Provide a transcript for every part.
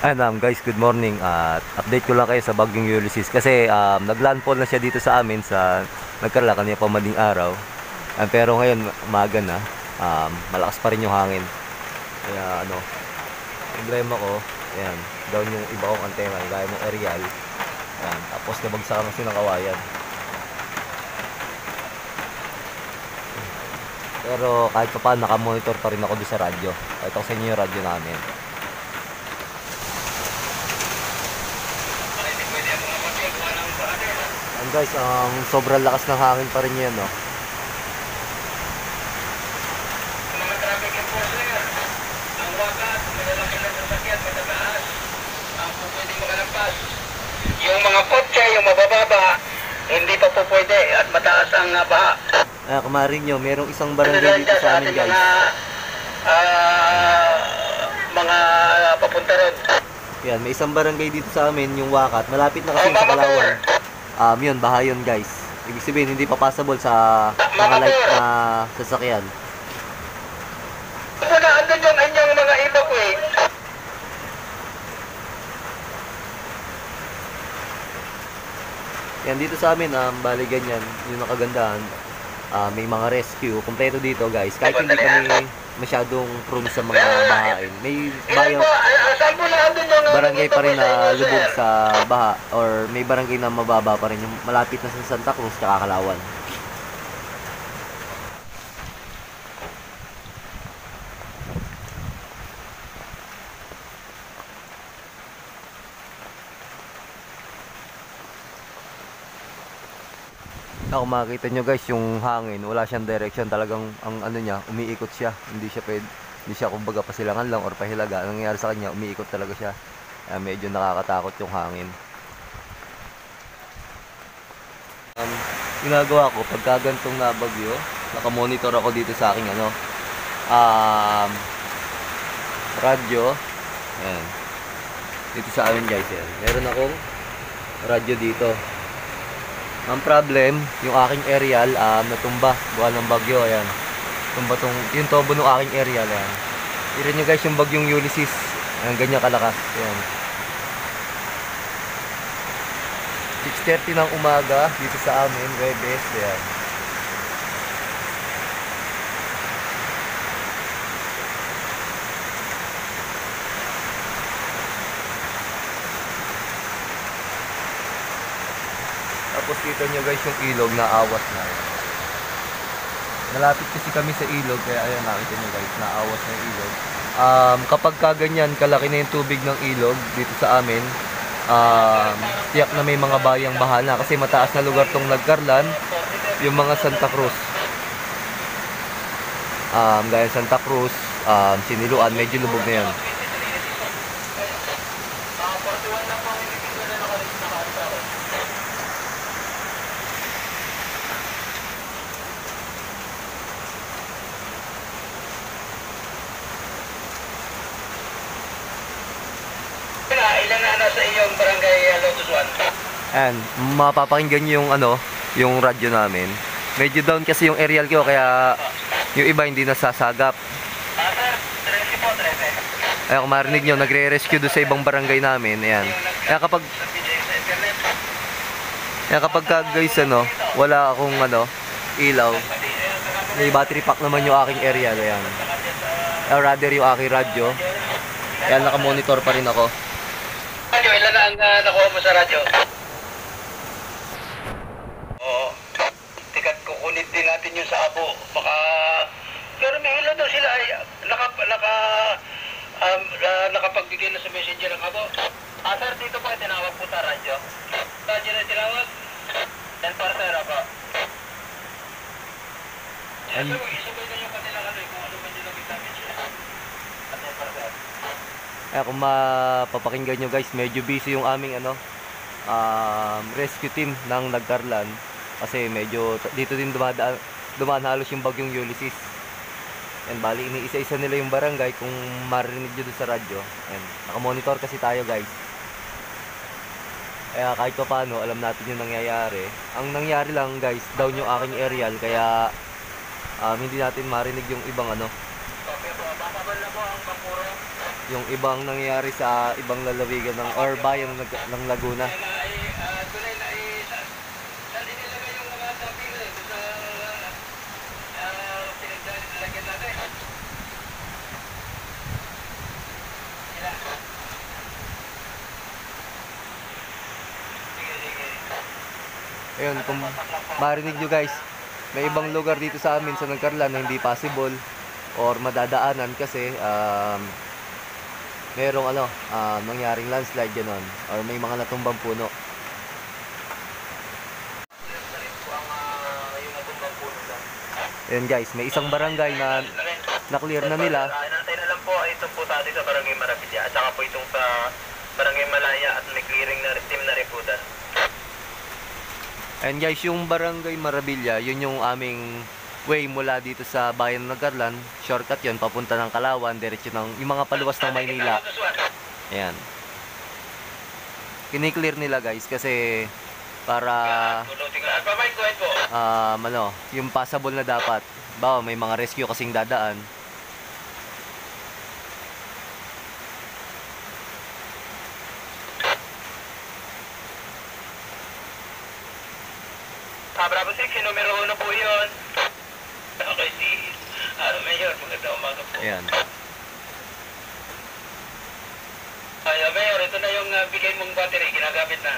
Guys, good morning at update ko lang kayo sa bagyong Ulysses kasi naglandfall na siya dito sa amin sa nagkarla kanina pa mading araw. Pero ngayon umaga na, malakas pa rin yung hangin. Kaya problema ko, ayan, down yung iba kong antena, gaya ng aerial. Ayan, tapos nabagsakan kasi ng kawayan. Pero kahit pa paano, nakamonitor pa rin ako doon sa radyo. Ito sa inyo yung radyo namin. Guys, sobrang lakas ng hangin pa rin yan, no? Mga traffic enforcer, ang wakas, malalaki na sasakyan, matataas, ang pwede makalampas. Yung mga kotse, yung mabababa, hindi pa po pwede at mataas ang baha. Kumarin nyo, merong isang barangay dito sa amin, guys. Mga papunta ron. Yan, may isang barangay dito sa amin, yung Wakat. Malapit na kasi sa Palawan. Yun, baha yun, guys. Ibig sabihin, hindi pa passable sa mga light na sasakyan. Wala, andun yung inyong mga ilog eh. Yan, dito sa amin, bali ganyan, yung nakagandahan. May mga rescue, kompleto dito, guys. Kahit hindi kami masyadong prone sa mga bahain. May bayan, barangay pa rin na lubog sa baha, or may barangay na mababa pa rin, yung malapit na sa Santa Cruz tsaka Calauan. Kung makikita nyo, guys, yung hangin, wala siyang direction, talagang ang niya, umiikot siya, hindi siya kumbaga pasilangan lang or pahilaga. Ang nangyayari sa kanya, umiikot talaga siya. Medyo nakakatakot yung hangin. Ginagawa ko pagka gantong nabagyo, nakamonitor ako dito sa aking radyo. Ayan, dito sa amin, guys, yan. Meron akong radyo dito. Ang problem, yung aking aerial natumba buwan ng bagyo. Ayan, tumba yung tobo ng aking aerial. Ayan, tignan nyo, guys, yung bagyong Ulysses. Ayan, ganyan kalakas. Ayan, 6:30 ng umaga dito sa amin, Webes. Ayan, tapos kita nyo, guys, yung ilog na awas na. Ayan, malapit kasi kami sa ilog, kaya ayan, nakita nyo, guys, naawas na yung ilog. Kapag kaganyan kalaki na yung tubig ng ilog dito sa amin, tiyak na may mga bayang bahala kasi mataas na lugar tong Nagcarlan, yung mga Santa Cruz, gaya Santa Cruz, Siniluan, medyo lubog na yan. Ilan na nasa iyong barangay Lotus 1? And mapapakinggan nyo yung radyo namin. Medyo down kasi yung aerial ko, kaya yung iba hindi nasasagap. Sir, 13 po, 13. Kaya kung marinig nyo, nagre-rescue doon sa ibang barangay namin. Ayan. Kaya kapag guys, wala akong ilaw, may battery pack naman yung aking aerial. Ayan. Or rather, yung aking radyo. Ayan, nakamonitor pa rin ako. Radyo, ilan na ang nakuha mo sa radyo? Oo. Tikat kukunin din natin yung sa abo. Baka... Pero may ilan daw sila ay nakapagbigay na sa messenger ng abo. Sir, dito po tinawag po sa radyo. Radyo na tinawag? 10 para sir, ako. Isabay na yung kanilang kung ano ba nila damage. 10 para sir. Kung mapapakinggan nyo, guys, medyo busy yung aming rescue team ng Nagcarlan kasi medyo dito din dumaan halos yung bagyong Ulysses. And bali, iniisa-isa nila yung barangay kung marinig nyo doon sa radyo. And nakamonitor kasi tayo, guys. Kaya kahit pa paano, alam natin yung nangyayari. Ang nangyari lang, guys, down yung aking aerial, kaya hindi natin marinig yung ibang Bababa na po ang Bangkuro. yung ibang nangyayari sa ibang lalawigan ng or bayan ng Laguna. Kaya na ay tunay na ay saan inilagay yung mga dumping na ito sa pinaglalagyan natin. Sila. Sige, sige. Ayun, kung marinig nyo guys, may ibang lugar dito sa amin sa Nagkarlan na hindi possible or madadaanan kasi merong nangyaring landslide ganon or may mga natumbang puno. Ayun guys, may isang barangay na na-clear na nila. Nantay na lang po, ito po sa atin sa Barangay Marapilya at saka po itong sa Barangay Malaya at may clearing na team na rin po dyan. And guys, yung Barangay Marabilla, yun yung aming way mula dito sa bayan ng Nagkarlan. Shortcut yun, papunta ng Kalawan, diretso ng yung mga paluwas ng Maynila. Ayan. Kiniklear nila guys kasi para yung passable na dapat. Bawa may mga rescue kasing dadaan. Bravo 6, yung numero 1 po yun. Okay, si Mayor, magandang umaga po. Ayan. Ay, Mayor, ito na yung bigay mong battery, ginagamit na.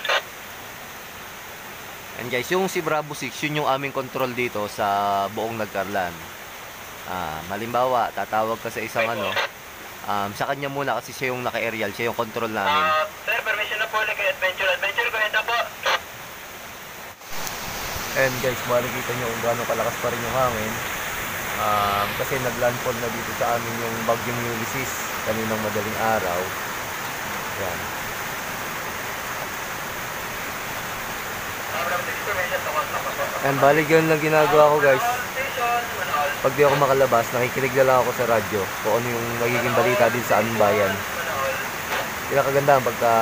And guys, yung si Bravo 6, yun yung aming control dito sa buong Nagkarlan. Malimbawa, tatawag ka sa isang sa kanya muna kasi siya yung naka-aerial, siya yung control namin. Sir, permission na po ulit kay Adventure. Adventure, go ahead na po. And guys, makikita nyo kung gaano kalakas pa rin yung hangin. Kasi naglandfall na dito sa amin yung bagyong Ulysses kaninang madaling araw. Yan. And bali ganun lang ginagawa ko guys. Pag di ako makalabas, nakikinig na lang ako sa radyo kung ano yung magiging balita din sa aming bayan. Pinakagandahan pagka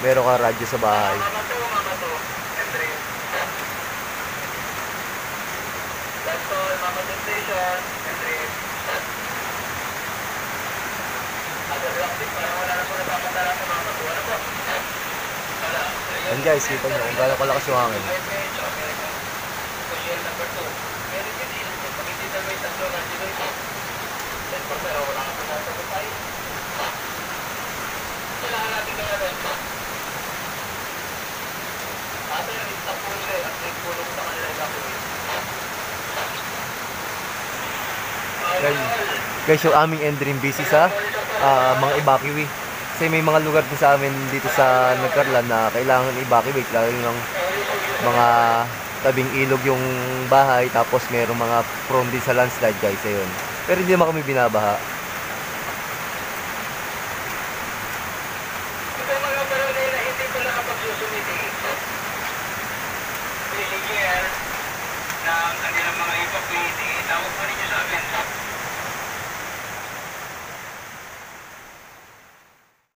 meron ka radyo sa bahay. And guys, kita nyo kung gaano kalakas yung hangin. Guys, yung aming Endrin busy sa mga evacuee. Kasi may mga lugar din sa amin dito sa Nagkarlan na kailangan evacuate, lalo ng mga tabing ilog yung bahay, tapos mayroong mga prone din sa landslide guys, ayun. Pero hindi naman kami binabaha. Ito mga barangay na hindi pa nakapagsusumiti. Please share ng kanilang mga evacuee. Tawag po ninyo sa amin.